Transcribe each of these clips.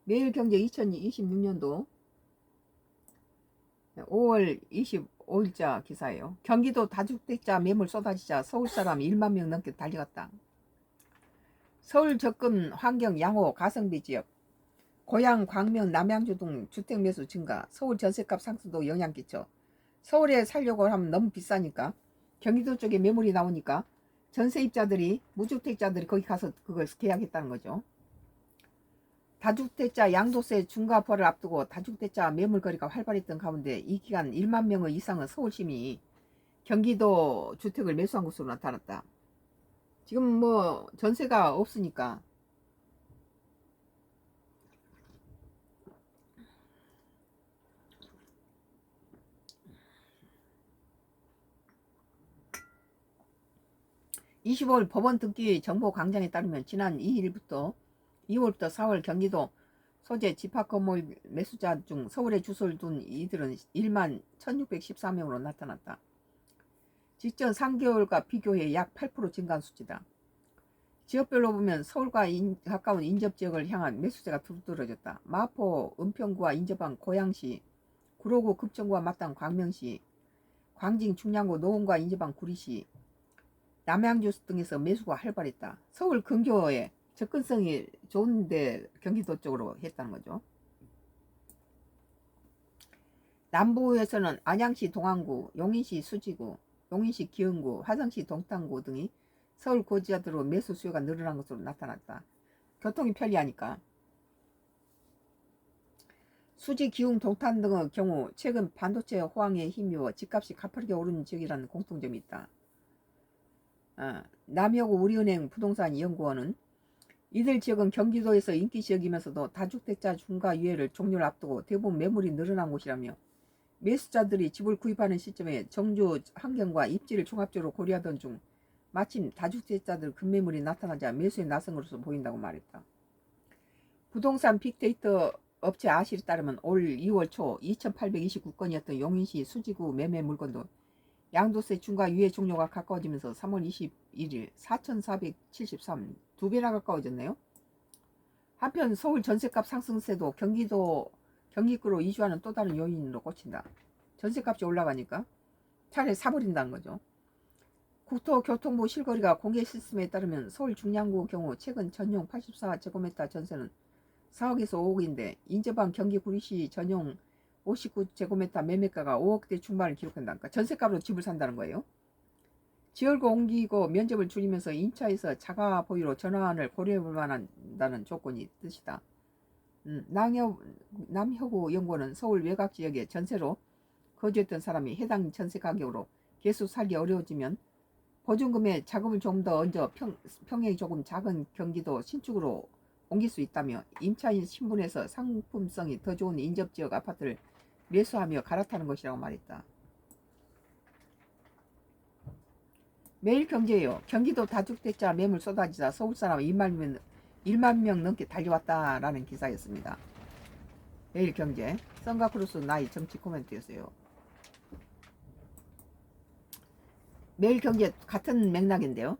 매일경제 2026년도 5월 25일자 기사예요. 경기도 다주택자 매물 쏟아지자 서울사람 1만 명 넘게 달려갔다. 서울 접근 환경 양호 가성비 지역, 고양, 광명, 남양주 등 주택 매수 증가, 서울 전셋값 상승도 영향 끼쳐. 서울에 살려고 하면 너무 비싸니까 경기도 쪽에 매물이 나오니까 전세입자들이, 무주택자들이 거기 가서 그걸 계약했다는 거죠. 다주택자 양도세 중과포를 앞두고 다주택자 매물거래가 활발했던 가운데 이 기간 1만 명 이상의 서울 시민이 경기도 주택을 매수한 것으로 나타났다. 지금 뭐 전세가 없으니까 (25일) 법원 등기 정보 광장에 따르면 지난 2월부터 4월 경기도 소재 집합건물 매수자 중 서울에 주소를 둔 이들은 1만 1614명으로 나타났다. 직전 3개월과 비교해 약 8% 증가한 수치다. 지역별로 보면 서울과 가까운 인접지역을 향한 매수세가 두드러졌다. 마포, 은평구와 인접한 고양시, 구로구, 급정구와 맞닿은 광명시, 광진, 중량구, 노원과 인접한 구리시, 남양주 등에서 매수가 활발했다. 서울 근교에 접근성이 좋은데 경기도 쪽으로 했다는 거죠. 남부에서는 안양시 동안구, 용인시 수지구, 용인시 기흥구, 화성시 동탄구 등이 서울 고지자들로 매수 수요가 늘어난 것으로 나타났다. 교통이 편리하니까. 수지, 기흥, 동탄 등의 경우 최근 반도체 호황에 힘입어 집값이 가파르게 오르는 지역이라는 공통점이 있다. 남여구 우리은행 부동산연구원은 이들 지역은 경기도에서 인기 지역이면서도 다주택자 중과 유예를 종료를 앞두고 대부분 매물이 늘어난 곳이라며 매수자들이 집을 구입하는 시점에 정주 환경과 입지를 종합적으로 고려하던 중 마침 다주택자들 급매물이 나타나자 매수에 나선 것으로 보인다고 말했다. 부동산 빅데이터 업체 아실에 따르면 올 2월 초 2829건이었던 용인시 수지구 매매 물건도 양도세 중과 유예 종료가 가까워지면서 3월 21일 4473, 2배나 가까워졌네요. 한편 서울 전셋값 상승세도 경기구로 이주하는 또 다른 요인으로 꽂힌다. 전셋값이 올라가니까 차라리 사버린다는 거죠. 국토교통부 실거래가 공개 시스템에 따르면 서울 중량구 경우 최근 전용 84제곱미터 전세는 4억에서 5억인데 인접한 경기 구리시 전용 59제곱미터 매매가가 5억대 중반을 기록한다. 그러니까 전세값으로 집을 산다는 거예요. 지역을 옮기고 면적을 줄이면서 임차에서 자가 보유로 전환을 고려해볼 만한다는 조건이 뜻이다. 남효구 연구원은 서울 외곽 지역에 전세로 거주했던 사람이 해당 전세 가격으로 계속 살기 어려워지면 보증금에 자금을 좀 더 얹어 평형이 조금 작은 경기도 신축으로 옮길 수 있다며 임차인 신분에서 상품성이 더 좋은 인접지역 아파트를 매수하며 갈아타는 것이라고 말했다. 매일경제예요. 경기도 다주택자 매물 쏟아지자 서울사람 1만 명 넘게 달려왔다라는 기사였습니다. 매일경제 썬가크루스 나이 정치 코멘트였어요. 매일경제 같은 맥락인데요.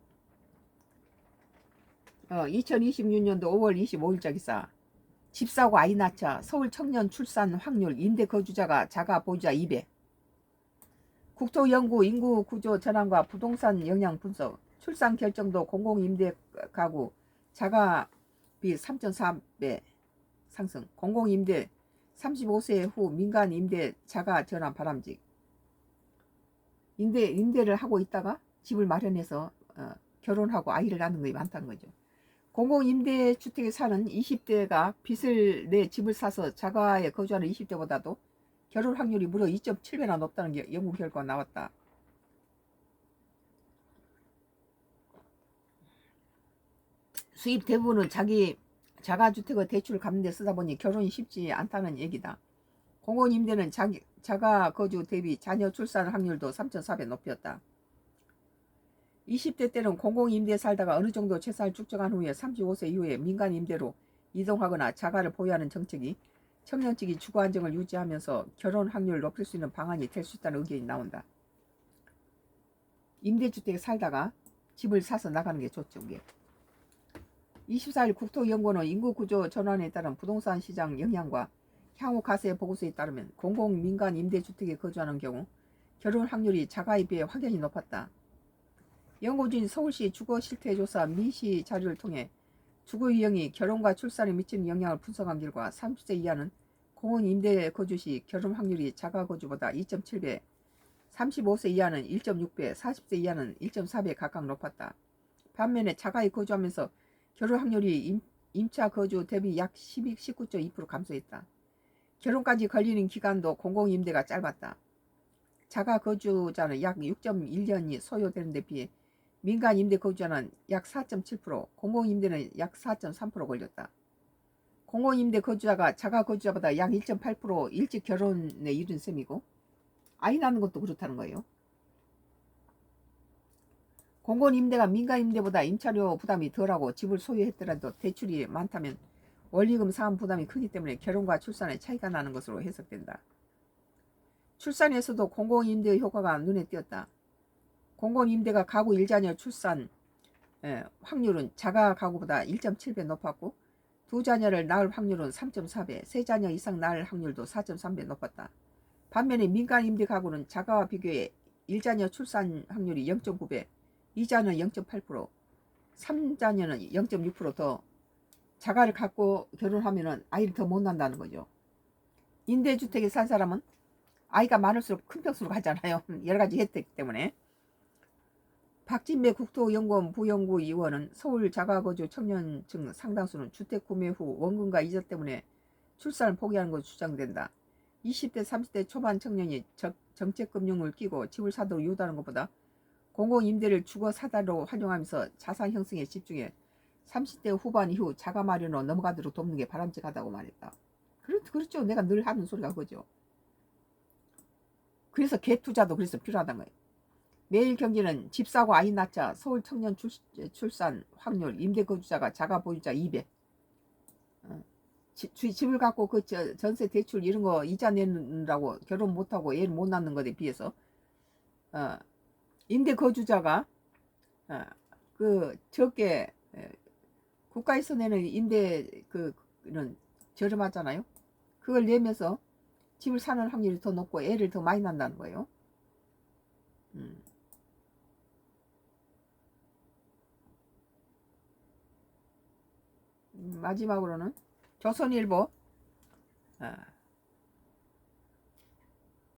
2026년도 5월 25일자 기사. 집 사고 아이 낳자 서울 청년 출산 확률 임대 거주자가 자가 보유자 2배. 국토연구 인구 구조 전환과 부동산 영향 분석. 출산 결정도 공공임대 가구 자가비 3.4배 상승. 공공임대 35세 후 민간 임대 자가 전환 바람직. 임대를 하고 있다가 집을 마련해서 결혼하고 아이를 낳는 것이 많다는 거죠. 공공임대주택에 사는 20대가 빚을 내 집을 사서 자가에 거주하는 20대보다도 결혼 확률이 무려 2.7배나 높다는 게 연구 결과가 나왔다. 수입 대부분은 자기 자가주택의 대출을 갚는 데 쓰다 보니 결혼이 쉽지 않다는 얘기다. 공공임대는 자가 거주 대비 자녀 출산 확률도 3.4배 높였다. 20대 때는 공공임대에 살다가 어느 정도 재산을 축적한 후에 35세 이후에 민간임대로 이동하거나 자가를 보유하는 정책이 청년층이 주거 안정을 유지하면서 결혼 확률을 높일 수 있는 방안이 될 수 있다는 의견이 나온다. 임대주택에 살다가 집을 사서 나가는 게 좋죠. 이게. 24일 국토연구원은 인구구조 전환에 따른 부동산 시장 영향과 향후 가세 보고서에 따르면 공공 민간 임대주택에 거주하는 경우 결혼 확률이 자가에 비해 확연히 높았다. 연구진 서울시 주거실태조사 미시 자료를 통해 주거 유형이 결혼과 출산에 미치는 영향을 분석한 결과 30세 이하는 공원 임대 거주 시 결혼 확률이 자가 거주보다 2.7배, 35세 이하는 1.6배, 40세 이하는 1.4배 각각 높았다. 반면에 자가에 거주하면서 결혼 확률이 임차 거주 대비 약 19.2% 감소했다. 결혼까지 걸리는 기간도 공공임대가 짧았다. 자가 거주자는 약 6.1년이 소요되는 데 비해 민간 임대 거주자는 약 4.7%, 공공임대는 약 4.3% 걸렸다. 공공임대 거주자가 자가 거주자보다 약 1.8% 일찍 결혼에 이른 셈이고 아이 낳는 것도 그렇다는 거예요. 공공임대가 민간임대보다 임차료 부담이 덜하고 집을 소유했더라도 대출이 많다면 원리금 사업 부담이 크기 때문에 결혼과 출산에 차이가 나는 것으로 해석된다. 출산에서도 공공임대의 효과가 눈에 띄었다. 공공임대가 가구 1자녀 출산 확률은 자가 가구보다 1.7배 높았고 2자녀를 낳을 확률은 3.4배, 3자녀 이상 낳을 확률도 4.3배 높았다. 반면에 민간임대 가구는 자가와 비교해 1자녀 출산 확률이 0.9배, 2자녀는 0.8%, 3자녀는 0.6%더 자가를 갖고 결혼하면 아이를 더 못 낳는다는 거죠. 임대주택에 산 사람은 아이가 많을수록 큰 평수로 가잖아요. 여러가지 혜택 때문에. 박진배 국토연구원 부연구위원은 서울 자가거주 청년층 상당수는 주택 구매 후 원금과 이자 때문에 출산을 포기하는 것으로 주장된다. 20대 30대 초반 청년이 정책금융을 끼고 집을 사도록 유도하는 것보다 공공임대를 주거 사다로 활용하면서 자산 형성에 집중해 30대 후반 이후 자가 마련으로 넘어가도록 돕는 게 바람직하다고 말했다. 그렇죠. 내가 늘 하는 소리가 그거죠. 그래서 갭투자도 그래서 필요하다는 거예요. 매일경제는 집 사고 아이 낳자 서울 청년 출산 확률 임대거주자가 자가 보유자 2배. 집을 갖고 그 전세 대출 이런 거 이자 내느라고 결혼 못하고 애를 못 낳는 것에 비해서 임대거주자가 그 적게 국가에서 내는 임대 그는 저렴하잖아요. 그걸 내면서 집을 사는 확률이 더 높고 애를 더 많이 낳는다는 거예요. 마지막으로는 조선일보